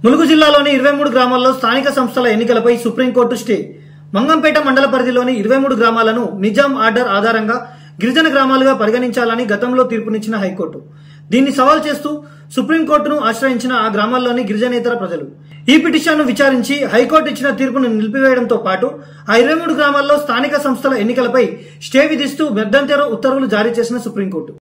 ములుగు జిల్లాలోని 23 గ్రామాల్లో స్థానిక సంస్థల ఎన్నికలపై సుప్రీంకోర్టు స్టే. మంగంపేట మండల పరిధిలోని 23 గ్రామాలను నిజాం ఆర్డర్ ఆధారంగా గిరిజన గ్రామాలుగా పరిగణించాలని గతంలో తీర్పునిచ్చిన హైకోర్టు దీన్ని సవాల్ చేస్తూ సుప్రీంకోర్టును ఆశ్రయించిన ఆ గ్రామాల్లోని గిరిజనేతర ప్రజలు ఈ పిటిషన్ను విచారించి హైకోర్టు ఇచ్చిన తీర్పును నిలిపివేయడంతో పాటు ఆ 23 గ్రామాల్లో స్థానిక సంస్థల ఎన్నికలపై స్టే విధిస్తూ మధ్యంతర ఉత్తర్వులు జారీ చేసిన సుప్రీంకోర్టు.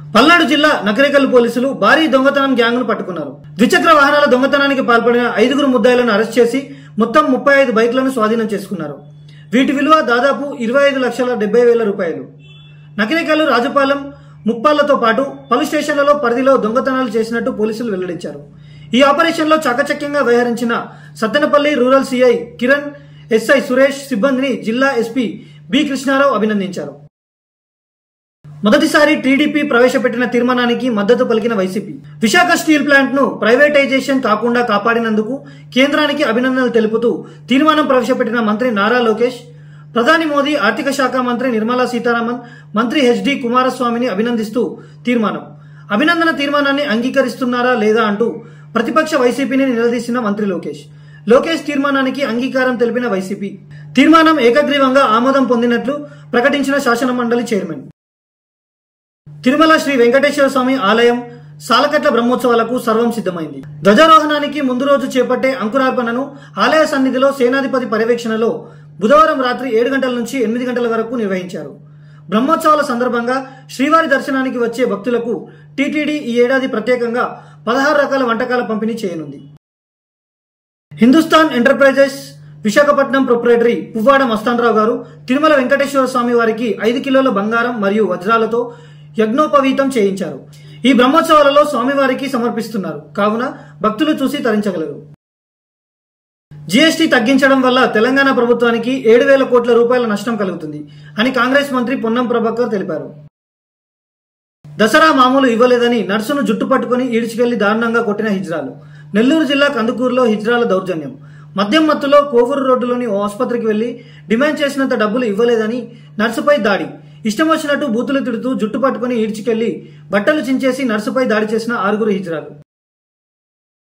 పల్నాడు జిల్లా నకరేకల్ పోలీసులు భారీ దొంగతనం గ్యాంగ్ ను పట్టుకున్నారు. ద్విచక్ర వాహనాల దొంగతనానికి పాల్పడిన 5 ముద్దాయిలను అరెస్ట్ చేసి మొత్తం 35 బైక్లను స్వాధీనం చేసుకున్నారు. వీటి విలువ దాదాపు 25,70,000 రూపాయలు. నకరేకల్, రాజుపాలెం, ముప్పాళ్లతో పాటు పలు స్టేషన్లలో పరిధిలో దొంగతనాలు చేసినట్టు పోలీసులు వెల్లడించారు. ఈ ఆపరేషన్ లో చాకచక్యంగా వ్యవహరించిన Sattenapalli rural CI Kiran, SI Suresh సిబ్బందిని జిల్లా ఎస్పీ బి కృష్ణారావు అభినందించారు. మొదటిసారి టీడీపీ ప్రవేశపెట్టిన తీర్మానానికి మద్దతు పలికిన వైసీపీ విశాఖ స్టీల్ ప్లాంట్ ను ప్రైవేటైజేషన్ కాకుండా కాపాడినందుకు కేంద్రానికి అభినందనలు తెలుపుతూ తీర్మానం ప్రవేశపెట్టిన మంత్రి నారా లోకేష్, ప్రధాని మోదీ, ఆర్థిక శాఖ మంత్రి నిర్మలా సీతారామన్, మంత్రి హెచ్డి కుమారస్వామిని అభినందిస్తూ అభినందన తీర్మానాన్ని అంగీకరిస్తున్నారా లేదా అంటూ ప్రతిపక్ష వైసీపీని నిలదీసిన మంత్రి లోకేష్ తీర్మానానికి అంగీకారం తెలిపిన వైసీపీ తీర్మానం ఏకగ్రీవంగా ఆమోదం పొందినట్లు ప్రకటించిన శాసనమండలి చైర్మన్. తిరుమల శ్రీ వెంకటేశ్వర స్వామి ఆలయం సాలకట్ల బ్రహ్మోత్సవాలకు సర్వం సిద్ధమైంది. ధ్వజారోహణానికి ముందు రోజు చేపట్టే అంకురార్పణను ఆలయ సన్నిధిలో సేనాధిపతి పర్యవేక్షణలో బుధవారం రాత్రి 7 గంటల నుంచి 8 గంటల వరకు నిర్వహించారు. బ్రహ్మోత్సవాల సందర్భంగా శ్రీవారి దర్శనానికి వచ్చే భక్తులకు టీటీడీ ఈ ఏడాది ప్రత్యేకంగా 16 రకాల వంటకాల పంపిణీ చేయనుంది. హిందుస్థాన్ ఎంటర్ప్రైజెస్ విశాఖపట్నం ప్రొప్రైటరీ పువ్వాడ మస్తాన్రావు గారు తిరుమల వెంకటేశ్వర స్వామి వారికి 5 కిలోల బంగారం మరియు వజ్రాలతో యజ్ఞోపవీతం చేయించారు. ఈ బ్రహ్మోత్సవాలలో స్వామివారికి సమర్పిస్తున్నారు కావున భక్తులు చూసి తరించగలరు. జీఎస్టీ తగ్గించడం వల్ల తెలంగాణ ప్రభుత్వానికి 7,000 కోట్ల రూపాయల నష్టం కలుగుతుంది అని కాంగ్రెస్ మంత్రి పొన్నం ప్రభాకర్ తెలిపారు. దసరా మామూలు ఇవ్వలేదని నర్సును జుట్టు పట్టుకుని ఈడ్చుకెళ్లి దారుణంగా కొట్టిన హిజ్రాలు. నెల్లూరు జిల్లా కందుకూరులో హిజ్రాల దౌర్జన్యం. మద్యం మత్తులో కోవూరు రోడ్డులోని ఓ ఆసుపత్రికి వెళ్లి డిమాండ్ చేసినంత డబ్బులు ఇవ్వలేదని నర్సుపై దాడి. ఇష్టం వచ్చినట్టు బూతులు తిడుతూ జుట్టు పట్టుకుని ఈడ్చుకెళ్లి బట్టలు చించేసి నర్సుపై దాడి చేసిన 6 హిజ్రాలు.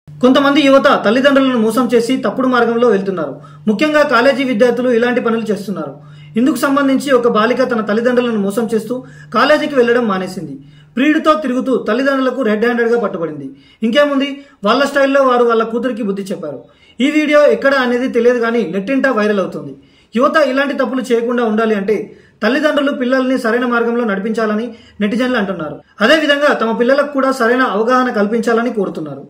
కొంతమంది యువత తల్లిదండ్రులను మోసం చేసి తప్పుడు మార్గంలో వెళ్తున్నారు. ముఖ్యంగా కాలేజీ విద్యార్థులు ఇలాంటి పనులు చేస్తున్నారు. ఇందుకు సంబంధించి ఒక బాలిక తన తల్లిదండ్రులను మోసం చేస్తూ కాలేజీకి వెళ్లడం మానేసింది. ప్రియుడితో తిరుగుతూ తల్లిదండ్రులకు రెడ్ హ్యాండెడ్ గా పట్టుబడింది. ఇంకేముంది, వాళ్ళ స్టైల్లో వారు వాళ్ళ కూతురికి బుద్ధి చెప్పారు. ఈ వీడియో ఎక్కడ అనేది తెలియదు కానీ నెట్టింటా వైరల్ అవుతుంది. యువత ఇలాంటి తప్పులు చేయకుండా ఉండాలి అంటే తల్లిదండ్రులు పిల్లల్ని సరైన మార్గంలో నడిపించాలని నెటిజన్లు అంటున్నారు. అదేవిధంగా తమ పిల్లలకు కూడా సరైన అవగాహన కల్పించాలని కోరుతున్నారు.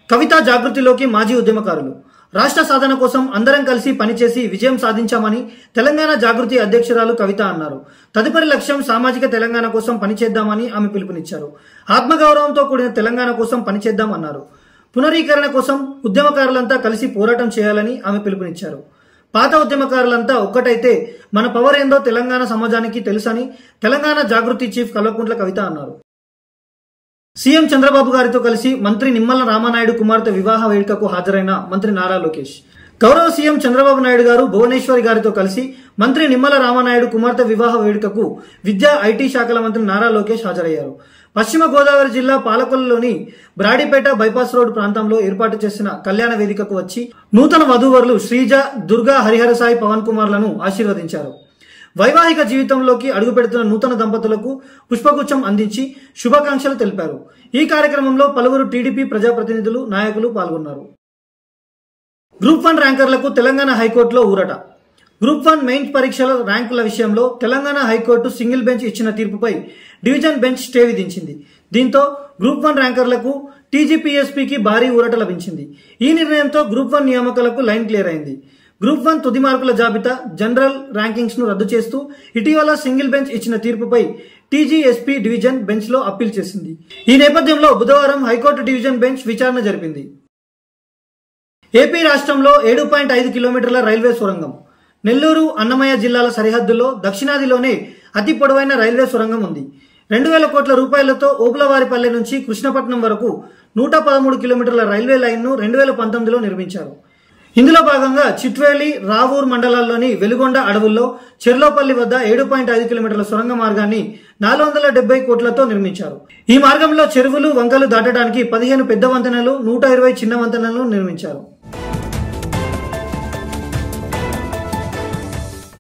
కవిత జాగృతిలోకి మాజీ ఉద్యమకారులు. రాష్ట్ర సాధన కోసం అందరం కలిసి పనిచేసి విజయం సాధించామని తెలంగాణ జాగృతి అధ్యక్షురాలు కవిత అన్నారు. తదుపరి లక్ష్యం సామాజిక తెలంగాణ కోసం పనిచేద్దామని ఆమె పిలుపునిచ్చారు. ఆత్మగౌరవంతో కూడిన తెలంగాణ కోసం పనిచేద్దామన్నారు. పునరీకరణ కోసం ఉద్యమకారులంతా కలిసి పోరాటం చేయాలని ఆమె పిలుపునిచ్చారు. పాత ఉద్యమకారులంతా ఒక్కటైతే మన పవర్ ఏందో తెలంగాణ సమాజానికి తెలుసని తెలంగాణ జాగృతి చీఫ్ కల్వకుంట్ల కవిత అన్నారు. సీఎం చంద్రబాబు గారితో కలిసి మంత్రి నిమ్మల రామానాయుడు కుమార్తె వివాహ వేడుకకు హాజరైన మంత్రి నారా లోకేష్. గౌరవ సీఎం చంద్రబాబు నాయుడు గారు భువనేశ్వరి గారితో కలిసి మంత్రి నిమ్మల రామానాయుడు కుమార్తె వివాహ వేడుకకు విద్యా, ఐటీ శాఖల మంత్రి నారా లోకేష్ హాజరయ్యారు. పశ్చిమ గోదావరి జిల్లా పాలకొల్లులోని బ్రాడీపేట బైపాస్ రోడ్ ప్రాంతంలో ఏర్పాటు చేసిన కళ్యాణ వేదికకు వచ్చి నూతన వధూవరులు శ్రీజ, దుర్గా, హరిహర సాయి, పవన్ కుమార్లను ఆశీర్వదించారు. వైవాహిక జీవితంలోకి అడుగుపెడుతున్న నూతన దంపతులకు పుష్పగుచ్చం అందించి శుభాకాంక్షలు తెలిపారు. ఈ కార్యక్రమంలో పలువురు టీడీపీ ప్రజాప్రతినిధులు, నాయకులు పాల్గొన్నారు. గ్రూప్ 1 ర్యాంకర్లకు తెలంగాణ హైకోర్టులో ఊరట. గ్రూప్ 1 మెయిన్స్ పరీక్షల ర్యాంకుల విషయంలో తెలంగాణ హైకోర్టు సింగిల్ బెంచ్ ఇచ్చిన తీర్పుపై డివిజన్ బెంచ్ స్టే విధించింది. దీంతో గ్రూప్ 1 ర్యాంకర్లకు టీజీపీఎస్పీకి భారీ ఊరట లభించింది. ఈ నిర్ణయంతో గ్రూప్ 1 నియామకాలకు లైన్ క్లియర్ అయింది. గ్రూప్ 1 తుది మార్కుల జాబితా, జనరల్ ర్యాంకింగ్స్ ను రద్దు చేస్తూ ఇటీవల సింగిల్ బెంచ్ ఇచ్చిన తీర్పుపై టీజీఎస్పీ డివిజన్ బెంచ్ లో అప్పీల్ చేసింది. ఈ నేపథ్యంలో బుధవారం హైకోర్టు డివిజన్ బెంచ్ విచారణ జరిపింది. ఏపీ రాష్ట్రంలో 7.5 కిలోమీటర్ల రైల్వే సొరంగం. నెల్లూరు, అన్నమయ్య జిల్లాల సరిహద్దుల్లో దక్షిణాదిలోనే అతి పొడవైన రైల్వే సొరంగం ఉంది. 2,000 కోట్ల రూపాయలతో ఓబులవారిపల్లె నుంచి కృష్ణపట్నం వరకు 113 కిలోమీటర్ల రైల్వే లైన్ ను 2019లో నిర్మించారు. ఇందులో భాగంగా చిట్వేలి, రావూర్ మండలాల్లోని వెలుగొండ అడవుల్లో చెర్లోపల్లి వద్ద 7.5 కిలోమీటర్ల సొరంగ మార్గాన్ని 470 కోట్లతో నిర్మించారు. ఈ మార్గంలో చెరువులు, వంకలు దాటడానికి 15 పెద్ద వంతెనలు, 120 చిన్న వంతెనలు నిర్మించారు.